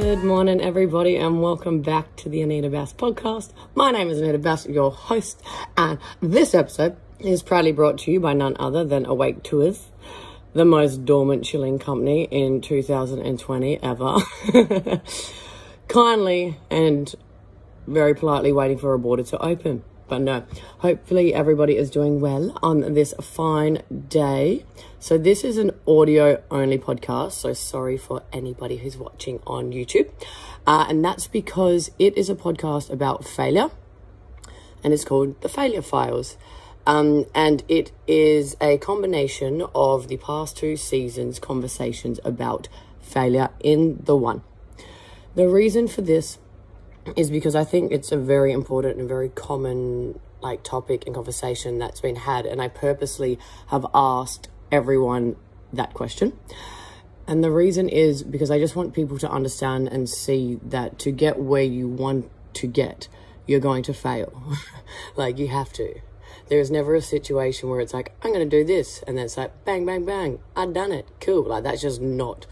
Good morning, everybody, and welcome back to the Anita podcast. My name is Anita, your host, and this episode is proudly brought to you by none other than Awake Tours, the most dormant chilling company in 2020 ever. Kindly and very politely waiting for a border to open. But no, hopefully everybody is doing well on this fine day. So this is an audio only podcast. So sorry for anybody who's watching on YouTube. And that's because it is a podcast about failure. And it's called The Failure Files. And it is a combination of the past 2 seasons' conversations about failure in the one. The reason for this is because I think it's a very important and very common topic and conversation that's been had, and I purposely have asked everyone that question. And the reason is because I just want people to understand and see that to get where you want to get, you're going to fail. You have to. There's never a situation where it's I'm going to do this, and then it's bang, bang, bang, I've done it, cool. That's just not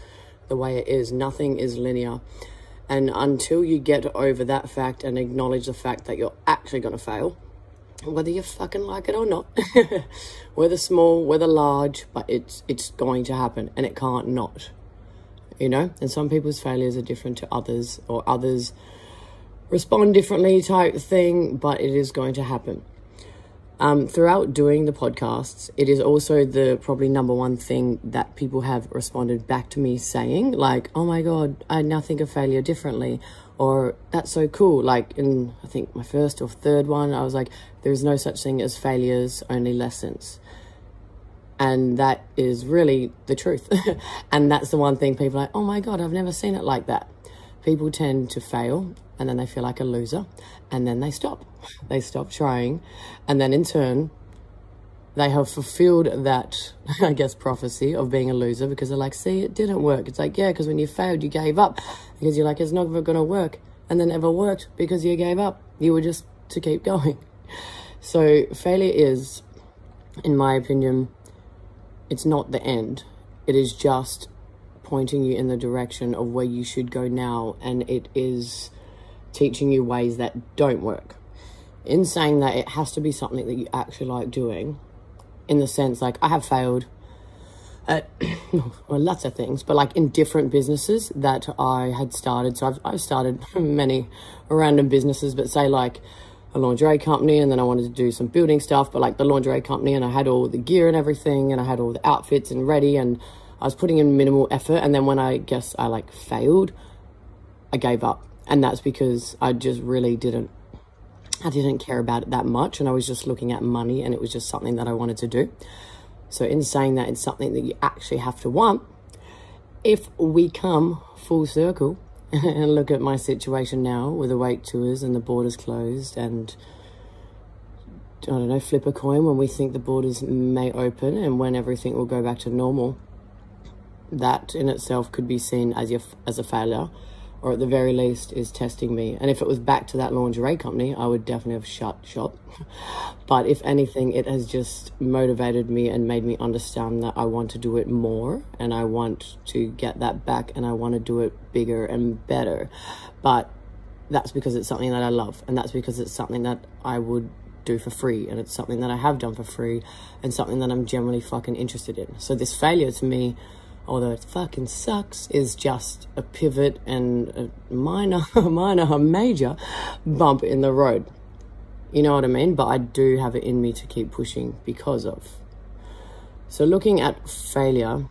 the way it is. Nothing is linear. And until you get over that fact and acknowledge the fact that you're actually going to fail, whether you fucking like it or not, whether small, whether large, but it's going to happen, and it can't not, And some people's failures are different to others, or others respond differently type thing, but it is going to happen. Throughout doing the podcasts, it is also the probably number one thing that people have responded back to me saying, oh my God, I now think of failure differently, or that's so cool. In, I think, my first or third one, I was like, there's no such thing as failures, only lessons. And that is really the truth. And that's the one thing people are like, oh my God, I've never seen it like that. People tend to fail, and then they feel like a loser, and then they stop. They stop trying, and then in turn, they have fulfilled that, prophecy of being a loser, because they're see, it didn't work. It's yeah, because when you failed, you gave up, because you're it's never going to work, and then never worked because you gave up. You were just to keep going. So failure is, in my opinion, it's not the end. It is just pointing you in the direction of where you should go now, and it is teaching you ways that don't work. In saying that, it has to be something that you actually like doing, in the sense I have failed at lots of things, but in different businesses that I had started. So I've started many random businesses, but say a lingerie company, and then I wanted to do some building stuff, but the lingerie company, and I had all the gear and everything, and I had all the outfits and ready, and I was putting in minimal effort, and then when I failed, I gave up. And that's because I just really didn't care about it that much, and I was just looking at money, and it was just something that I wanted to do. So in saying that it's something that you actually have to want, if we come full circle and look at my situation now with Awake Tours and the borders closed, and I don't know, flip a coin when we think the borders may open and when everything will go back to normal, that in itself could be seen as a failure, or at the very least is testing me. And if it was back to that lingerie company, I would definitely have shut shop. But if anything, it has just motivated me and made me understand that I want to do it more, and I want to get that back, and I want to do it bigger and better. But that's because it's something that I love, and that's because it's something that I would do for free, and it's something that I have done for free, and something that I'm generally fucking interested in. So this failure to me, although it fucking sucks, is just a pivot and a major bump in the road. You know what I mean? But I do have it in me to keep pushing because of. So looking at failure,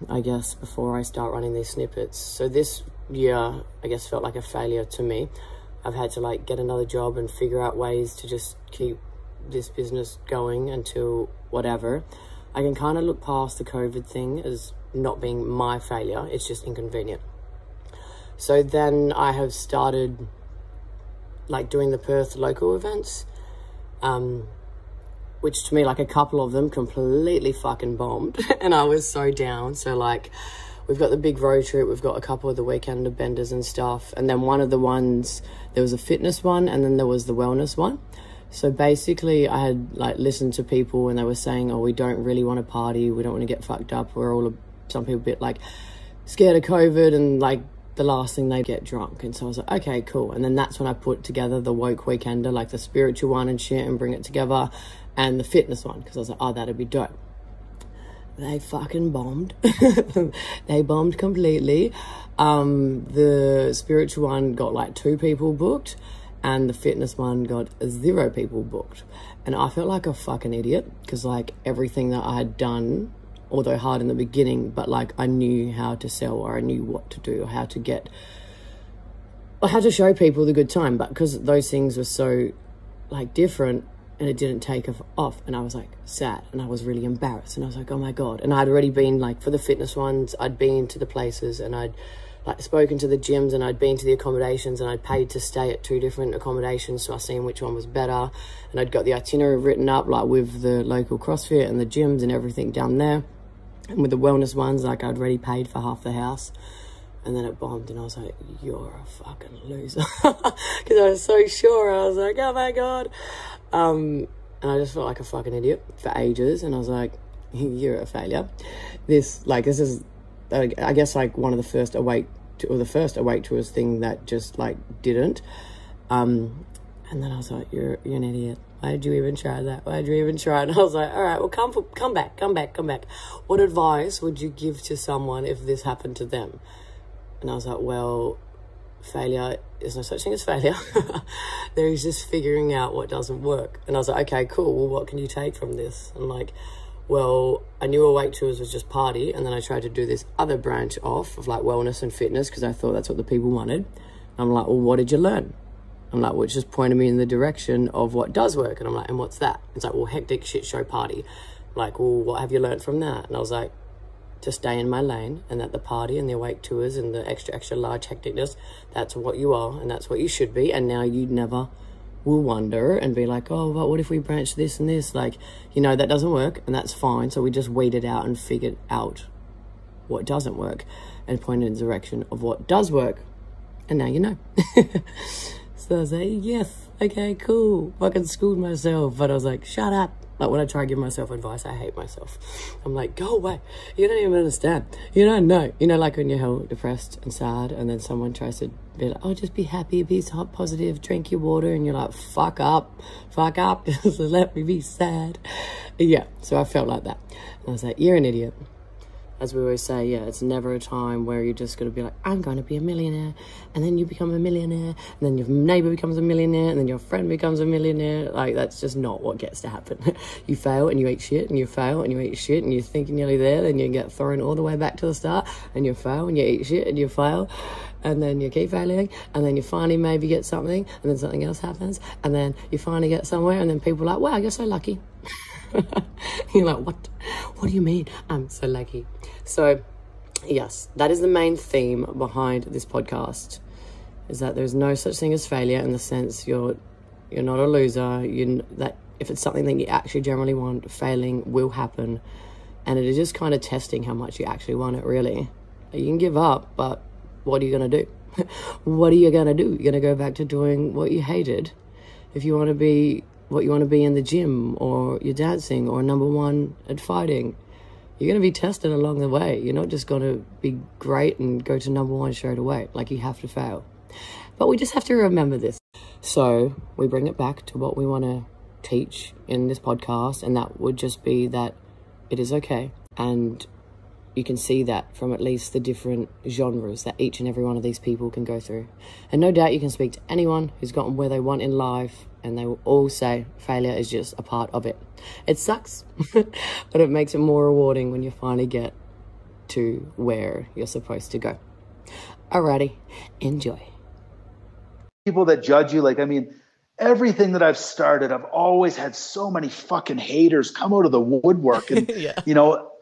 before I start running these snippets. So this year, felt like a failure to me. I've had to get another job and figure out ways to just keep this business going until whatever. I can kind of look past the COVID thing as not being my failure. It's just inconvenient. So then I have started doing the Perth local events, which to me, a couple of them completely fucking bombed. And I was so down. So we've got the big road trip, we've got a couple of the weekend benders and stuff, and then one of the ones, there was a fitness one, and then there was the wellness one. So basically I had listened to people, and they were saying, oh, we don't really want to party, we don't want to get fucked up, we're all some people a bit scared of COVID, and the last thing they get drunk. And so I was like, okay, cool. And then that's when I put together the woke weekender, like the spiritual one and shit, and bring it together, and the fitness one, because I was like, oh, that'd be dope. They fucking bombed. They bombed completely. The spiritual one got like 2 people booked, and the fitness one got 0 people booked. And I felt like a fucking idiot, because like everything that I had done, although hard in the beginning, but like I knew how to sell, or I knew what to do, or how to get, or how to show people the good time. But because those things were so like different, and it didn't take off, and I was like sad, and I was really embarrassed, and I was like, oh my God. And I'd already been like, for the fitness ones, I'd been to the places, and I'd like spoken to the gyms, and I'd been to the accommodations, and I'd paid to stay at 2 different accommodations, so I seen which one was better, and I'd got the itinerary written up like with the local CrossFit and the gyms and everything down there. And with the wellness ones, like I'd already paid for half the house. And then it bombed, and I was like, you're a fucking loser. Because I was so sure. I was like, oh my God. And I just felt like a fucking idiot for ages. And I was like, you're a failure. This is, I guess, like one of the first awake tours thing that just like didn't. And then I was like, you're an idiot. Why did you even try that? Why did you even try it? And I was like, all right, well, come back. What advice would you give to someone if this happened to them? And I was like, well, failure, there's no such thing as failure. There is just figuring out what doesn't work. And I was like, okay, cool. Well, what can you take from this? And like, well, I knew Awake Tours was just party. And then I tried to do this other branch off of like wellness and fitness, because I thought that's what the people wanted. And I'm like, well, what did you learn? I'm like, which just pointed me in the direction of what does work. And I'm like, and what's that? It's like, well, hectic shit show party. I'm like, well, what have you learned from that? And I was like, to stay in my lane, and that the party and the Awake Tours and the extra large hecticness, that's what you are, and that's what you should be. And now you never will wonder and be like, oh, but what if we branch this and this? Like, you know, that doesn't work, and that's fine. So we just weeded out and figured out what doesn't work and pointed in the direction of what does work. And now you know. So I was like, yes, okay, cool. Fucking schooled myself. But I was like, shut up. Like when I try to give myself advice, I hate myself. I'm like, go away. You don't even understand. You don't know. You know, like when you're hell depressed and sad, and then someone tries to be like, oh, just be happy, be positive, drink your water. And you're like, fuck up, just let me be sad. Yeah, so I felt like that. And I was like, you're an idiot. As we always say, yeah, it's never a time where you're just going to be like, I'm going to be a millionaire. And then you become a millionaire. And then your neighbor becomes a millionaire. And then your friend becomes a millionaire. Like, that's just not what gets to happen. You fail and you eat shit, and you fail and you eat shit, and you think you're nearly there. Then you get thrown all the way back to the start, and you fail and you eat shit and you fail. And then you keep failing. And then you finally maybe get something. And then something else happens. And then you finally get somewhere. And then people are like, wow, you're so lucky. You're like, what do you mean I'm so lucky? So yes, that is the main theme behind this podcast, is that there's no such thing as failure, in the sense you're not a loser. That if it's something that you actually generally want, failing will happen, and it is just kind of testing how much you actually want it. Really, you can give up, but what are you gonna do? What are you gonna do? You're gonna go back to doing what you hated. If you want to be what you want to be in the gym, or you're dancing, or number one at fighting, you're going to be tested along the way. You're not just going to be great and go to number one straight away. Like, you have to fail. But we just have to remember this. So we bring it back to what we want to teach in this podcast, and that would just be that it is okay. And you can see that from at least the different genres that each and every one of these people can go through. And no doubt you can speak to anyone who's gotten where they want in life, and they will all say failure is just a part of it. It sucks, but it makes it more rewarding when you finally get to where you're supposed to go. Alrighty, enjoy. People that judge you, like, I mean, everything that I've started, I've always had so many fucking haters come out of the woodwork. And, yeah. You know,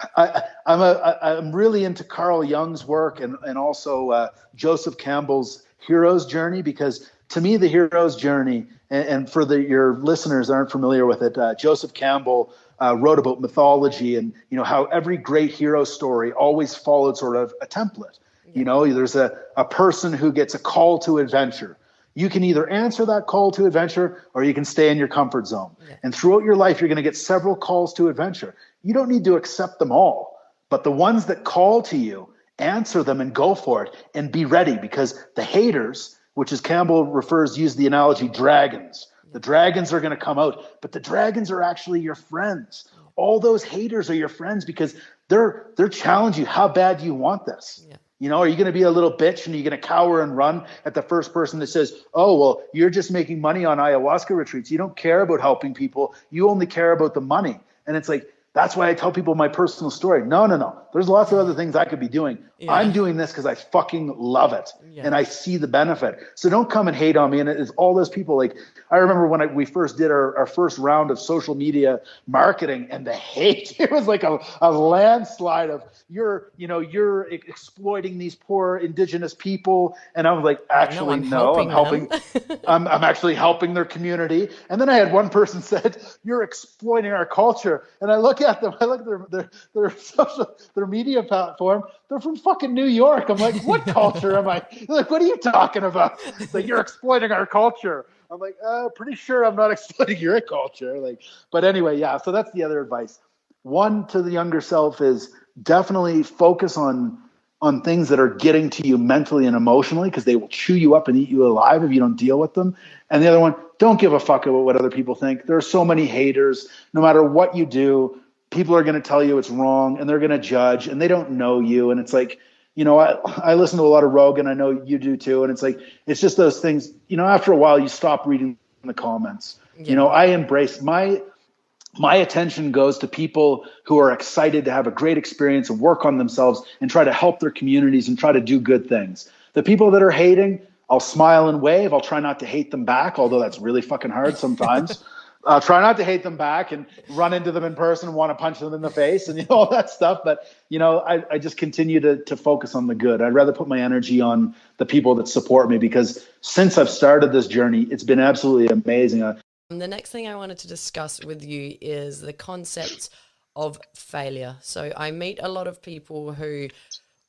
I'm really into Carl Jung's work, and also Joseph Campbell's hero's journey, because to me, the hero's journey, and for your listeners that aren't familiar with it, Joseph Campbell wrote about mythology, and, you know, how every great hero story always followed sort of a template. Yeah. You know, there's a person who gets a call to adventure. You can either answer that call to adventure, or you can stay in your comfort zone. Yeah. And throughout your life, you're going to get several calls to adventure. You don't need to accept them all, but the ones that call to you answer them and go for it and be ready, because the haters, which is Campbell use the analogy dragons. The dragons are going to come out, but the dragons are actually your friends. All those haters are your friends because they're challenging you. How bad do you want this? Yeah. You know, are you going to be a little bitch and you're going to cower and run at the first person that says, oh, well, you're just making money on ayahuasca retreats. You don't care about helping people. You only care about the money. And it's like, that's why I tell people my personal story. No. There's lots of other things I could be doing. Yeah. I'm doing this because I fucking love it. Yeah. And I see the benefit. So don't come and hate on me. And it's all those people. Like, I remember when we first did our first round of social media marketing, and the hate, it was like a landslide of you're exploiting these poor indigenous people. And I was like, actually, no, I'm helping. I'm actually helping their community. And then I had one person said, you're exploiting our culture. And I look at them, I look at their media platform. They're from fucking New York. I'm like, what culture am I? They're like, what are you talking about? It's like, you're exploiting our culture. I'm like, pretty sure I'm not exploiting your culture. Like, but anyway, yeah. So that's the other advice. One to the younger self is definitely focus on things that are getting to you mentally and emotionally, because they will chew you up and eat you alive if you don't deal with them. And the other one, don't give a fuck about what other people think. There are so many haters. No matter what you do, people are going to tell you it's wrong, and they're going to judge, and they don't know you. And it's like, you know, I listen to a lot of Rogan. I know you do too. And it's like, it's just those things, you know, after a while you stop reading the comments. Yeah. You know, I embrace my attention goes to people who are excited to have a great experience and work on themselves and try to help their communities and try to do good things. The people that are hating, I'll smile and wave. I'll try not to hate them back, although that's really fucking hard sometimes. I'll try not to hate them back and run into them in person and want to punch them in the face and, you know, all that stuff. But, you know, I just continue to focus on the good. I'd rather put my energy on the people that support me, because since I've started this journey, it's been absolutely amazing. The next thing I wanted to discuss with you is the concept of failure. So I meet a lot of people who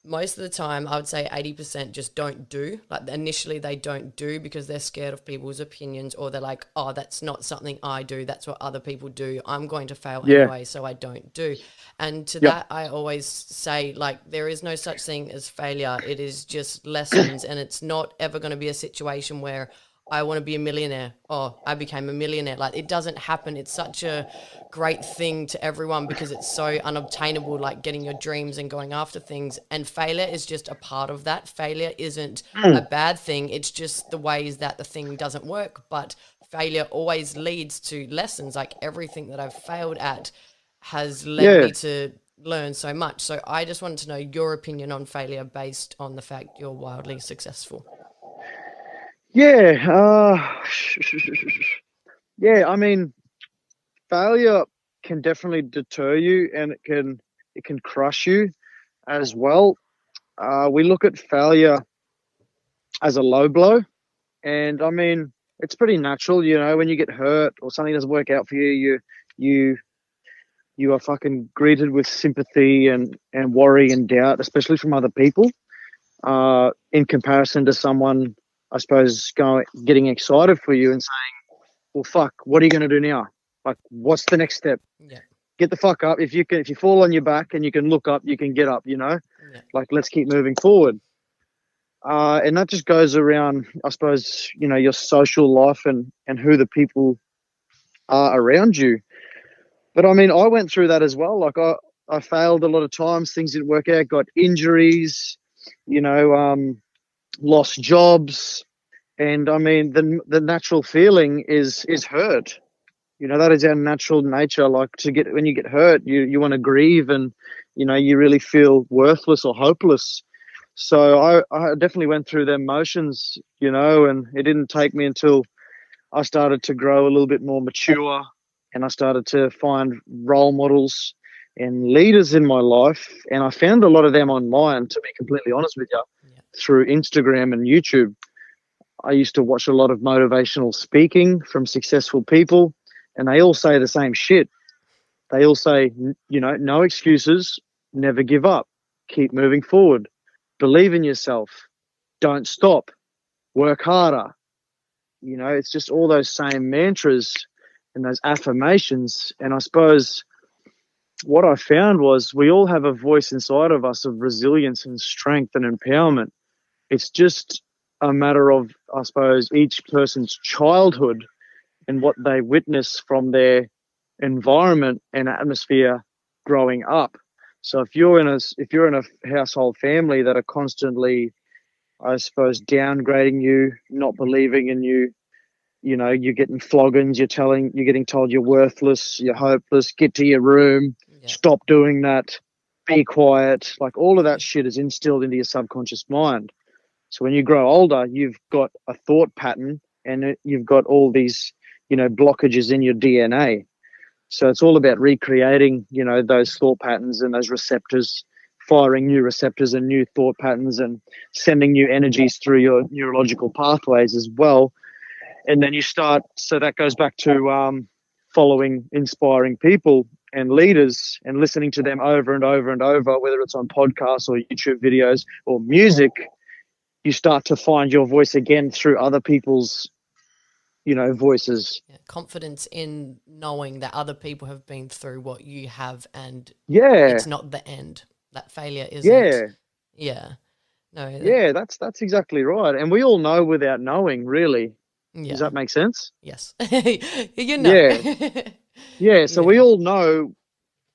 most of the time, I would say 80% just don't do. Like, initially they don't do because they're scared of people's opinions, or they're like, oh, that's not something I do. That's what other people do. I'm going to fail anyway, so I don't do. And to that, I always say, like, there is no such thing as failure. It is just lessons, and it's not ever going to be a situation where I want to be a millionaire. Oh, I became a millionaire. Like, it doesn't happen. It's such a great thing to everyone because it's so unobtainable, like getting your dreams and going after things. And failure is just a part of that. Failure isn't a bad thing. It's just the ways that the thing doesn't work. But failure always leads to lessons. Like, everything that I've failed at has led me to learn so much. So I just wanted to know your opinion on failure based on the fact you're wildly successful. Yeah, I mean, failure can definitely deter you, and it can crush you as well. We look at failure as a low blow, and I mean, it's pretty natural, you know, when you get hurt or something doesn't work out for you, you are fucking greeted with sympathy and worry and doubt, especially from other people, in comparison to someone, I suppose, getting excited for you and saying, well, fuck, what are you going to do now? Like, what's the next step? Yeah. Get the fuck up. If you fall on your back and you can look up, you can get up, you know? Yeah. Like, let's keep moving forward. And that just goes around, I suppose, you know, your social life and who the people are around you. But I mean, I went through that as well. Like, I failed a lot of times. Things didn't work out, got injuries, you know, lost jobs. And I mean, the natural feeling is hurt. You know, that is our natural nature. Like, when you get hurt, you want to grieve, and, you know, you really feel worthless or hopeless. So I definitely went through them motions, you know, and it didn't take me until I started to grow a little bit more mature, and I started to find role models and leaders in my life. And I found a lot of them online, to be completely honest with you, through Instagram and YouTube. I used to watch a lot of motivational speaking from successful people, and they all say the same shit. They all say, you know, no excuses, never give up, keep moving forward, believe in yourself, don't stop, work harder. You know, it's just all those same mantras and those affirmations. And I suppose what I found was we all have a voice inside of us of resilience and strength and empowerment. It's just a matter of, I suppose, each person's childhood and what they witness from their environment and atmosphere growing up. So if you're in a household family that are constantly, I suppose, downgrading you, not believing in you, you know, you're getting floggings, you're getting told you're worthless, you're hopeless, get to your room, Yeah. stop doing that, be quiet. Like all of that shit is instilled into your subconscious mind. So when you grow older, you've got a thought pattern and you've got all these, you know, blockages in your DNA. So it's all about recreating, you know, those thought patterns and those receptors, firing new receptors and new thought patterns and sending new energies through your neurological pathways as well. And then you start, so that goes back to following inspiring people and leaders and listening to them over and over and over, whether it's on podcasts or YouTube videos or music. You start to find your voice again through other people's, you know, voices. Yeah, confidence in knowing that other people have been through what you have, and it's not the end. That failure isn't. Yeah. No. Yeah, that's exactly right. And we all know without knowing, really. Yeah. Does that make sense? Yes. You know. Yeah. So we all know,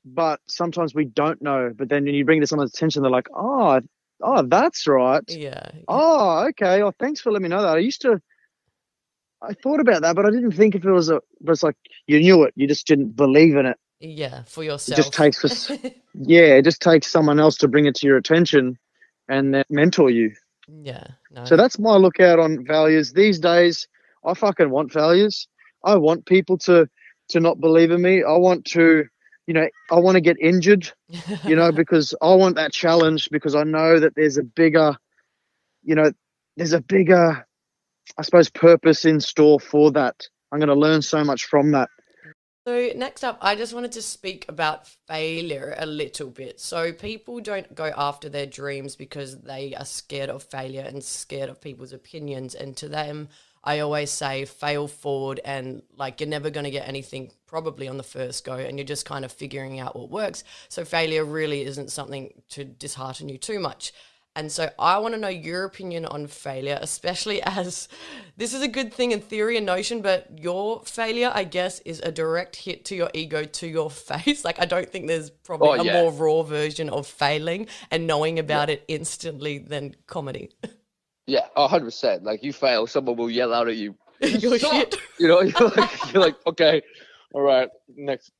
but sometimes we don't know. But then when you bring to someone's attention, they're like, oh, that's right. Yeah. Oh, okay. Oh, thanks for letting me know that. I thought about that, but I didn't think if it was but it's like you knew it. You just didn't believe in it. Yeah, for yourself. It just takes someone else to bring it to your attention and then mentor you. Yeah. No. So that's my lookout on failures. These days, I fucking want failures. I want people to not believe in me. I want to, you know, I want to get injured, you know, because I want that challenge, because I know that there's a bigger, I suppose, purpose in store for that. I'm going to learn so much from that. So next up, I just wanted to speak about failure a little bit. So people don't go after their dreams because they are scared of failure and scared of people's opinions. And to them, I always say fail forward, and like you're never going to get anything probably on the first go, and you're just kind of figuring out what works. So failure really isn't something to dishearten you too much. And so I want to know your opinion on failure, especially as this is a good thing in theory and notion, but your failure, I guess, is a direct hit to your ego, to your face. Like, I don't think there's probably a more raw version of failing and knowing about it instantly than comedy. Yeah, 100%. Like, you fail, someone will yell out at you. You're shit. You know, you're like, okay, all right, next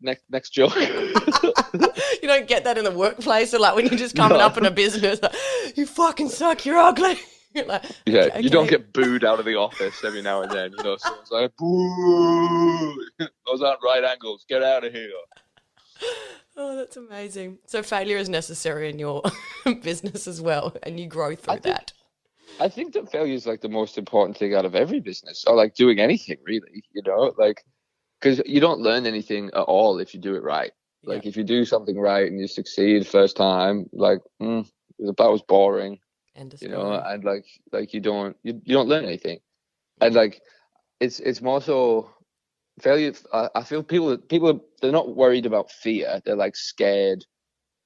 joke. You don't get that in the workplace, or like when you're just coming up in a business, like, you fucking suck, you're ugly. You're like, okay. You don't get booed out of the office every now and then. You know, someone's like, boo, those aren't right angles, get out of here. Oh, that's amazing. So failure is necessary in your business as well, and you grow through that. I think that failure is like the most important thing out of every business, or like doing anything really, you know, like, because you don't learn anything at all if you do it right. Like if you do something right and you succeed first time, like that was boring, you know, and like you don't learn anything, and like it's more so failure. I feel people they're not worried about fear. They're like scared.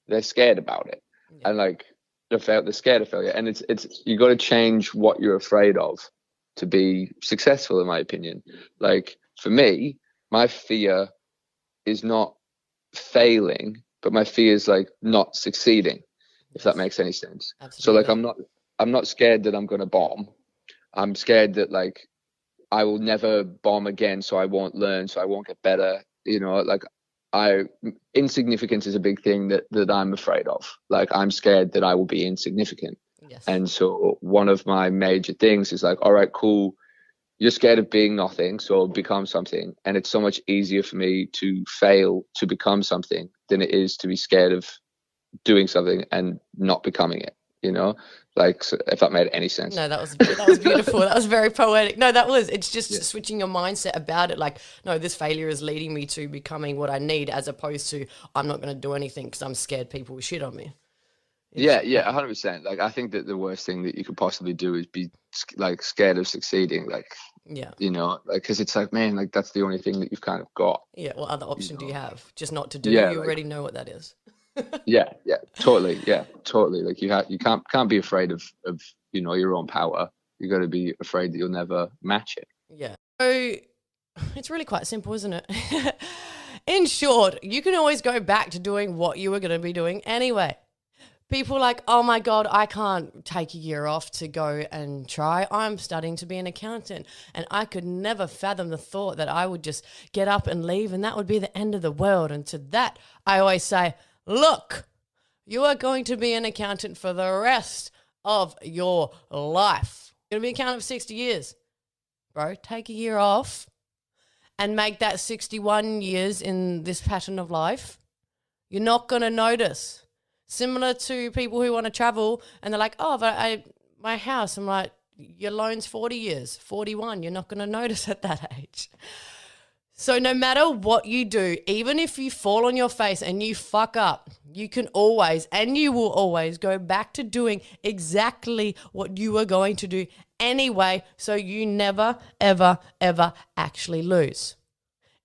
They're scared about it, and like they're scared of failure. And it's you got to change what you're afraid of to be successful, in my opinion. Like for me, my fear is not failing, but my fear is like not succeeding, if that makes any sense. Absolutely. So like I'm not scared that I'm going to bomb. I'm scared that like I will never bomb again, so I won't learn, so I won't get better. You know, like insignificance is a big thing that I'm afraid of. Like I'm scared that I will be insignificant. Yes. And so one of my major things is like, all right, cool. You're scared of being nothing, so become something. And it's so much easier for me to fail to become something than it is to be scared of doing something and not becoming it, you know? Like, so if that made any sense. No, that was beautiful. That was very poetic. No, it's just switching your mindset about it. Like, no, this failure is leading me to becoming what I need, as opposed to I'm not going to do anything because I'm scared people will shit on me. Yeah, 100%. Like, I think that the worst thing that you could possibly do is be like scared of succeeding. Like, Yeah. You know, like, because it's like, man, like that's the only thing that you've kind of got. Yeah. What other option do you have? Just not to do. Yeah, You like, already know what that is. yeah, totally. Yeah, totally. Like you can't be afraid of your own power. You got to be afraid that you'll never match it. Yeah. So it's really quite simple, isn't it? In short, you can always go back to doing what you were going to be doing anyway. People are like, oh my God, I can't take a year off to go and try. I'm studying to be an accountant. And I could never fathom the thought that I would just get up and leave and that would be the end of the world. And to that, I always say, look, you are going to be an accountant for the rest of your life. You're going to be an accountant for 60 years. Bro, take a year off and make that 61 years in this pattern of life. You're not going to notice. Similar to people who want to travel and they're like, oh, but my house, I'm like, your loan's 40 years, 41. You're not going to notice at that age. So no matter what you do, even if you fall on your face and you fuck up, you can always and you will always go back to doing exactly what you were going to do anyway, so you never, ever, ever actually lose.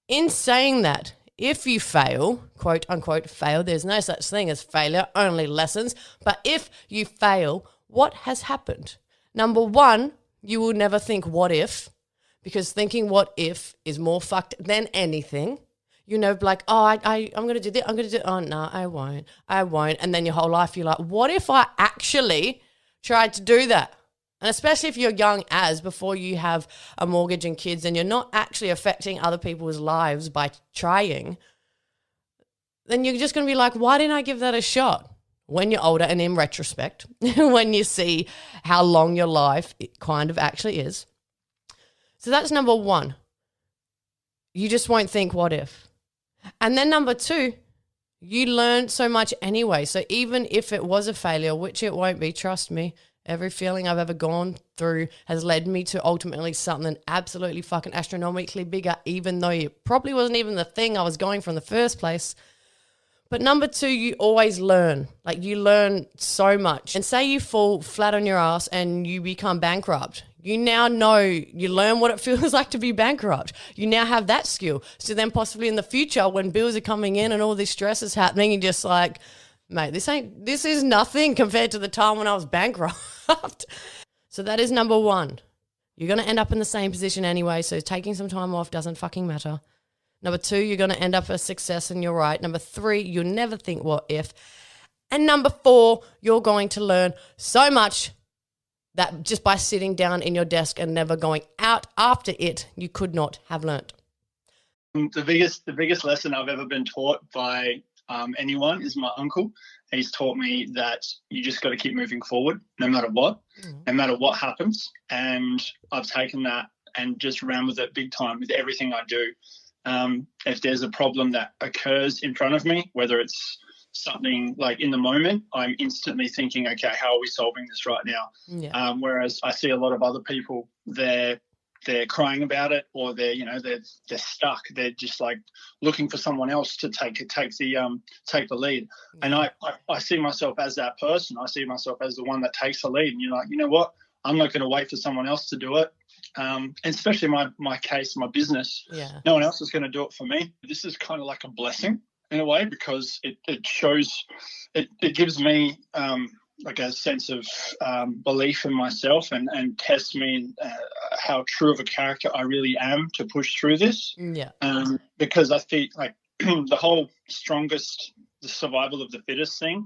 In saying that, if you fail, quote unquote fail, there's no such thing as failure, only lessons. But if you fail, what has happened? Number one, you will never think what if, because thinking what if is more fucked than anything. You know, like, oh, I'm going to do this, I'm going to do, oh, no, I won't. And then your whole life you're like, what if I actually tried to do that? And especially if you're young before you have a mortgage and kids and you're not actually affecting other people's lives by trying, then you're just going to be like, why didn't I give that a shot? When you're older and in retrospect, when you see how long your life it kind of actually is. So that's number one. You just won't think what if. And then number two, you learn so much anyway. So even if it was a failure, which it won't be, trust me, every feeling I've ever gone through has led me to ultimately something absolutely fucking astronomically bigger, even though it probably wasn't even the thing I was going for in the first place. But number two, you always learn. Like, you learn so much. And say you fall flat on your ass and you become bankrupt. You now know, you learn what it feels like to be bankrupt. You now have that skill. So then possibly in the future when bills are coming in and all this stress is happening, you're just like, mate, this is nothing compared to the time when I was bankrupt. So that is number one. You're going to end up in the same position anyway, so taking some time off doesn't fucking matter. Number two, you're going to end up a success and you're right. Number three, you'll never think what if. And number four, you're going to learn so much that just by sitting down in your desk and never going out after it, you could not have learnt. The biggest lesson I've ever been taught by anyone is my uncle. He's taught me that you just got to keep moving forward no matter what, no matter what happens. And I've taken that and just ran with it big time with everything I do. If there's a problem that occurs in front of me, whether it's something like in the moment, I'm instantly thinking, okay, how are we solving this right now? Yeah. Whereas I see a lot of other people, they're crying about it, or they're stuck. They're just like looking for someone else to take the lead. And I see myself as that person. I see myself as the one that takes the lead. And you're like, you know what? I'm not going to wait for someone else to do it. And especially my case, my business. Yeah. No one else is going to do it for me. This is kind of like a blessing in a way, because it shows, it gives me like a sense of belief in myself and tests me in how true of a character I really am to push through this. Yeah. Because I think like the whole the survival of the fittest thing,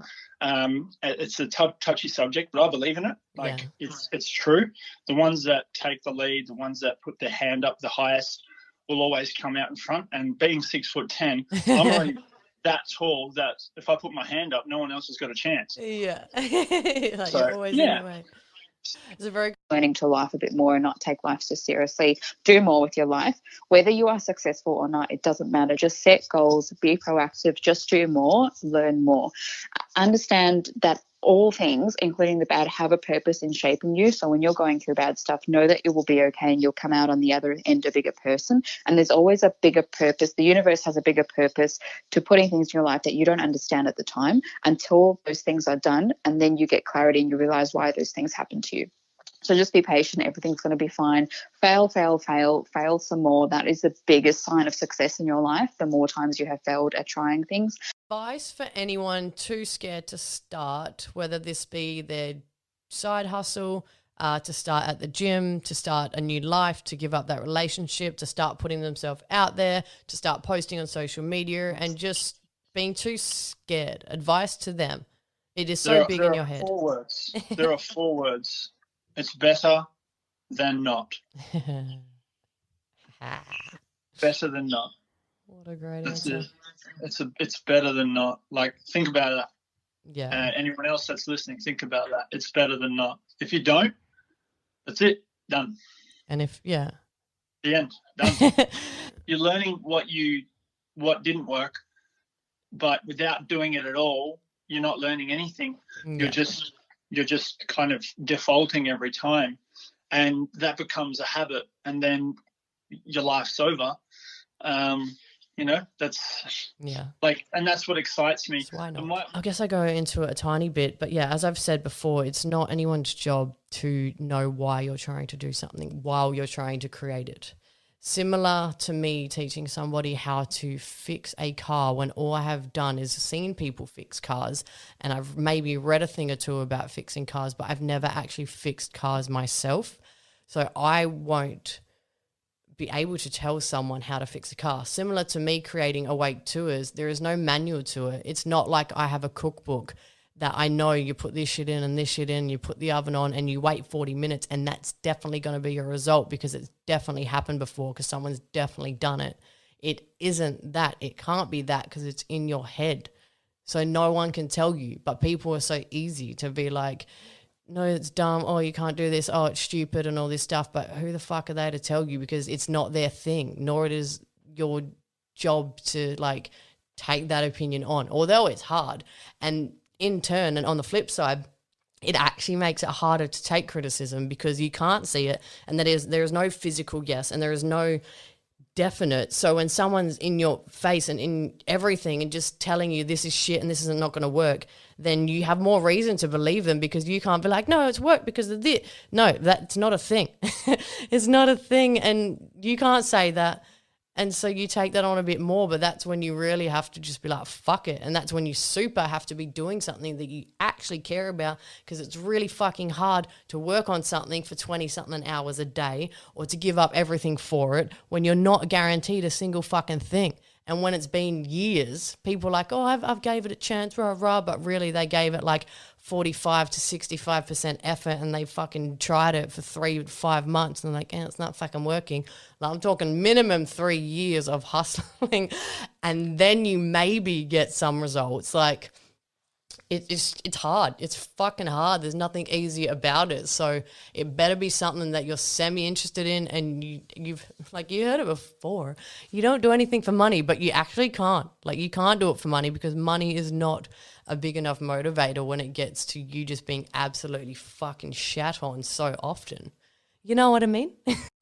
it's a touchy subject, but I believe in it. Like, yeah. It's true. The ones that take the lead, the ones that put their hand up the highest, will always come out in front. And being 6'10", I'm already that tall that if I put my hand up, no one else has got a chance. Yeah. Like, so, you're always in the way. It's a very learning to life a bit more and not take life so seriously. Do more with your life. Whether you are successful or not, it doesn't matter. Just set goals, be proactive, just do more, learn more. Understand that all things, including the bad, have a purpose in shaping you. So when you're going through bad stuff, know that it will be okay and you'll come out on the other end a bigger person. And there's always a bigger purpose. The universe has a bigger purpose to putting things in your life that you don't understand at the time, until those things are done. And then you get clarity and you realize why those things happen to you. So just be patient. Everything's going to be fine. Fail, fail, fail, fail some more. That is the biggest sign of success in your life. The more times you have failed at trying things. Advice for anyone too scared to start, whether this be their side hustle, to start at the gym, to start a new life, to give up that relationship, to start putting themselves out there, to start posting on social media, and just being too scared. Advice to them. It is so big in your head. There are 4 words. It's better than not. Better than not. What a great answer. It's better than not. Like, think about that. Yeah. Anyone else that's listening, think about that. It's better than not. If you don't, that's it. Done. And the end. Done. You're learning what didn't work, but without doing it at all, you're not learning anything. Yeah. You're just kind of defaulting every time, and that becomes a habit, and then your life's over. That's and that's what excites me. So why not? I guess I go into it a tiny bit, but yeah, as I've said before, it's not anyone's job to know why you're trying to do something while you're trying to create it. Similar to me teaching somebody how to fix a car when all I have done is seen people fix cars, and I've maybe read a thing or two about fixing cars, but I've never actually fixed cars myself. So I won't be able to tell someone how to fix a car. Similar to me creating Awake Tours, there is no manual to it. It's not like I have a cookbook that I know you put this shit in and this shit in, you put the oven on and you wait 40 minutes and that's definitely going to be your result because it's definitely happened before because someone's definitely done it. It isn't that. It can't be that because it's in your head. So no one can tell you, but people are so easy to be like, no, it's dumb. Oh, you can't do this. Oh, it's stupid and all this stuff. But who the fuck are they to tell you? Because it's not their thing, nor it is your job to like take that opinion on, although it's hard. And in turn, and on the flip side, it actually makes it harder to take criticism because you can't see it. And there is no physical yes, and there is no definite. So when someone's in your face and in everything and just telling you this is shit and this is not going to work, then you have more reason to believe them because you can't be like, no, it's worked because of this. No, that's not a thing. It's not a thing, and you can't say that. And so you take that on a bit more, but that's when you really have to just be like, fuck it. And that's when you super have to be doing something that you actually care about, because it's really fucking hard to work on something for 20-something hours a day or to give up everything for it when you're not guaranteed a single fucking thing. And when it's been years, people are like, oh, I've gave it a chance, rah, rah, but really they gave it like 45 to 65% effort and they fucking tried it for 3 to 5 months and they're like, it's not fucking working. Like, I'm talking minimum 3 years of hustling and then you maybe get some results. Like, it's hard. It's fucking hard. There's nothing easy about it. So it better be something that you're semi-interested in and you've like you heard it before. You don't do anything for money, but you actually can't. Like, you can't do it for money because money is not a big enough motivator when it gets to you just being absolutely fucking shat on so often. You know what I mean?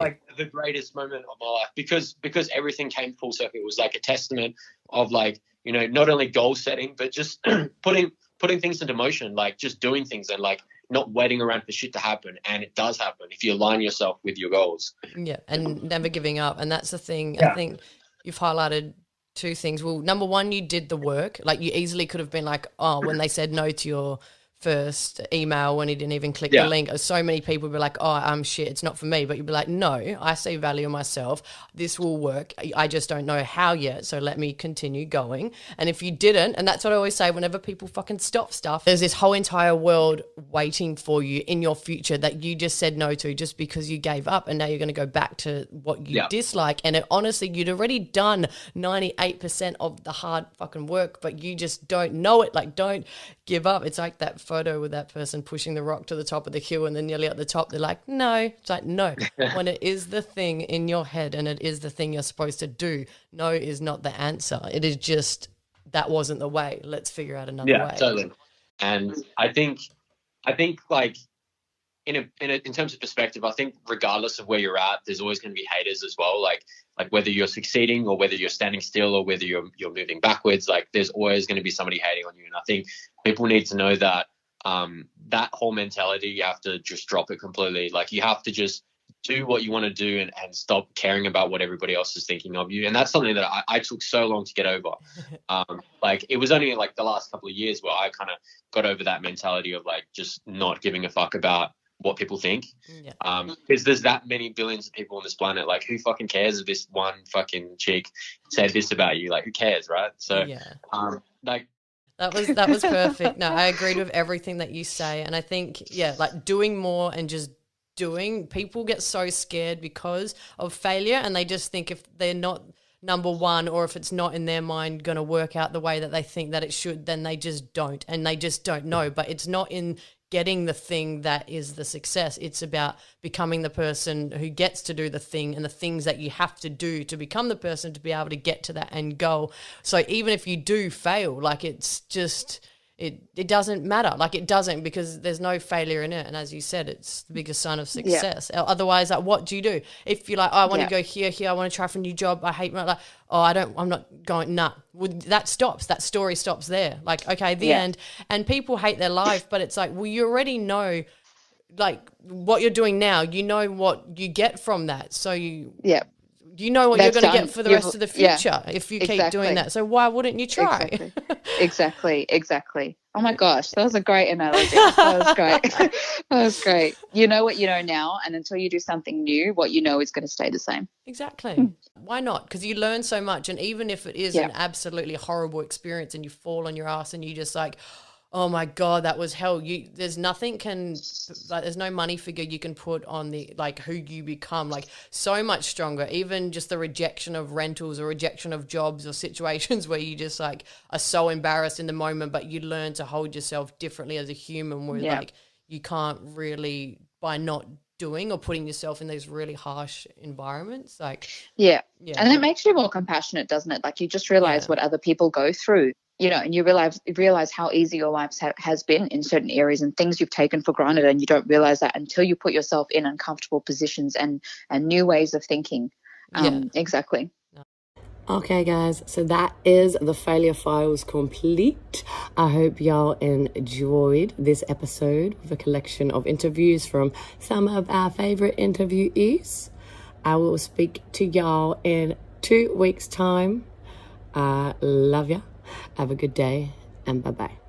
Like the greatest moment of my life because everything came full circle. It was like a testament of like, you know, not only goal setting, but just putting things into motion, like just doing things and like not waiting around for shit to happen. And it does happen if you align yourself with your goals. Yeah, and never giving up. And that's the thing. Yeah. I think you've highlighted 2 things. Well, number one, you did the work. Like, you easily could have been like, oh, when they said no to your first email when he didn't even click the link, so many people would be like, oh, I'm shit, it's not for me. But you'd be like, no, I see value in myself, this will work, I just don't know how yet, so let me continue going. And if you didn't, and that's what I always say whenever people fucking stop stuff, there's this whole entire world waiting for you in your future that you just said no to just because you gave up, and now you're going to go back to what you dislike. And it, honestly, you'd already done 98% of the hard fucking work, but you just don't know it. Like, don't give up. It's like that photo with that person pushing the rock to the top of the hill and then nearly at the top they're like, no. It's like, no. When it is the thing in your head and it is the thing you're supposed to do, no is not the answer. It is just, that wasn't the way. Let's figure out another way. Yeah, totally. And I think like in terms of perspective, I think regardless of where you're at, there's always going to be haters as well. Like whether you're succeeding or whether you're standing still or whether you're moving backwards, like there's always going to be somebody hating on you. And I think people need to know that that whole mentality, you have to just drop it completely. Like, you have to just do what you want to do and stop caring about what everybody else is thinking of you. And that's something that I took so long to get over. Like, it was only like the last couple of years where I kind of got over that mentality of like just not giving a fuck about what people think. Because there's that many billions of people on this planet. Like, who fucking cares if this one fucking chick said this about you? Like, who cares, right? So like, that was perfect. No, I agreed with everything that you say. And I think, like doing more and just doing, people get so scared because of failure, and they just think if they're not number one, or if it's not in their mind going to work out the way that they think that it should, then they just don't, and they just don't know. But it's not in getting the thing that is the success. It's about becoming the person who gets to do the thing, and the things that you have to do to become the person to be able to get to that end goal. So even if you do fail, like, it's just, it doesn't matter. Like, it doesn't, because there's no failure in it. And as you said, it's the biggest sign of success. Otherwise, like, what do you do? If you're like, oh, I want to go here, I want to try for a new job, I hate my, like, oh, I'm not going, nah. Well, that stops. That story stops there. Like, okay, the end. And people hate their life, but it's like, well, you already know, like, what you're doing now, you know what you get from that. So you know what you're going to get for the rest of the future if you keep doing that. So why wouldn't you try? Exactly. Oh my gosh, that was a great analogy. That was great. That was great. You know what you know now, and until you do something new, what you know is going to stay the same. Exactly. Why not? Because you learn so much, and even if it is an absolutely horrible experience and you fall on your ass and you just like, oh my God, that was hell. There's no money figure you can put on the, like, who you become, like, so much stronger. Even just the rejection of rentals or rejection of jobs or situations where you just like are so embarrassed in the moment, but you learn to hold yourself differently as a human, where like you can't really, by not doing or putting yourself in these really harsh environments, like and it makes you more compassionate, doesn't it? Like, you just realize what other people go through, you know, and you realize how easy your life has been in certain areas, and things you've taken for granted, and you don't realize that until you put yourself in uncomfortable positions and new ways of thinking. Exactly. Okay, guys, so that is the Failure Files complete. I hope y'all enjoyed this episode with a collection of interviews from some of our favorite interviewees. I will speak to y'all in 2 weeks' time. I love ya. Have a good day, and bye-bye.